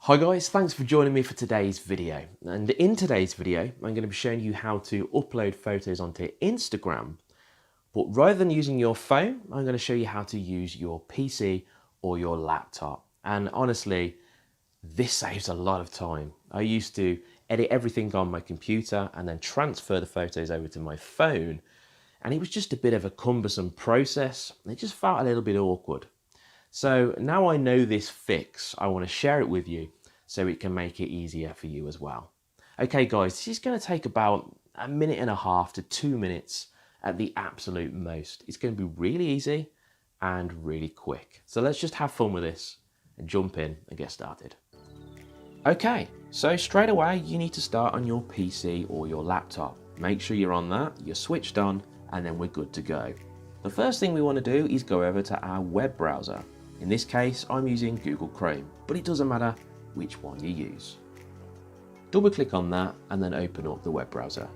Hi guys, thanks for joining me for today's video. And in today's video, I'm going to be showing you how to upload photos onto Instagram. But rather than using your phone, I'm going to show you how to use your PC or your laptop. And honestly, this saves a lot of time. I used to edit everything on my computer and then transfer the photos over to my phone. And it was just a bit of a cumbersome process. It just felt a little bit awkward. So now I know this fix, I want to share it with you so it can make it easier for you as well. Okay guys, this is going to take about 1.5 to 2 minutes at the absolute most. It's going to be really easy and really quick. So let's just have fun with this and jump in and get started. Okay, so straight away you need to start on your PC or your laptop. Make sure you're on that, you're switched on, and then we're good to go. The first thing we want to do is go over to our web browser. In this case, I'm using Google Chrome, but it doesn't matter which one you use. Double click on that and then open up the web browser.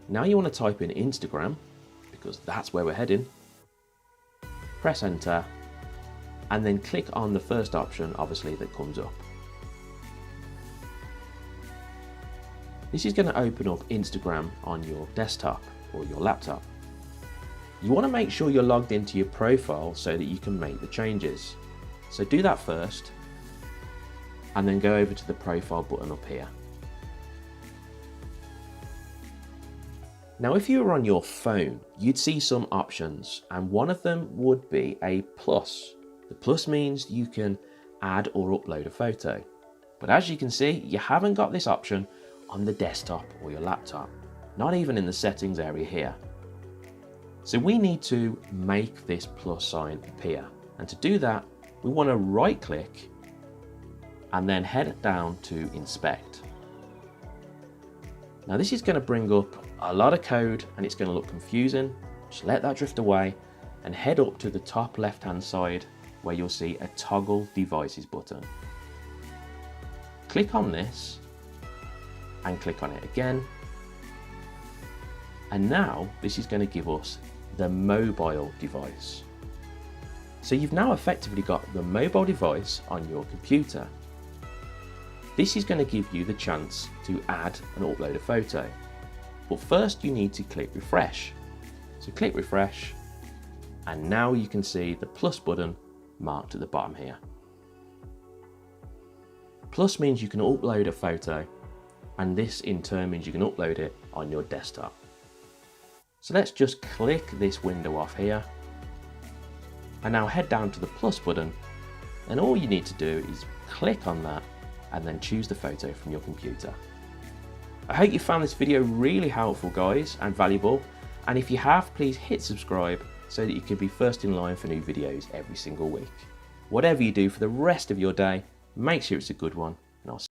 Now you want to type in Instagram, because that's where we're heading. Press enter, and then click on the first option, obviously, that comes up. This is going to open up Instagram on your desktop or your laptop. You want to make sure you're logged into your profile so that you can make the changes. So do that first, and then go over to the profile button up here. Now if you were on your phone, you'd see some options, and one of them would be a plus. The plus means you can add or upload a photo. But as you can see, you haven't got this option on the desktop or your laptop, not even in the settings area here. So we need to make this plus sign appear. And to do that, we want to right click and then head down to inspect. Now this is going to bring up a lot of code and it's going to look confusing. Just let that drift away and head up to the top left hand side where you'll see a toggle devices button. Click on this and click on it again. And now this is going to give us the mobile device. So you've now effectively got the mobile device on your computer. This is going to give you the chance to add and upload a photo. But first you need to click refresh. So click refresh, and now you can see the plus button marked at the bottom here. Plus means you can upload a photo, and this in turn means you can upload it on your desktop. So let's just click this window off here and now head down to the plus button, and all you need to do is click on that and then choose the photo from your computer. I hope you found this video really helpful guys and valuable, and if you have, please hit subscribe so that you can be first in line for new videos every single week. Whatever you do for the rest of your day, make sure it's a good one, and I'll see you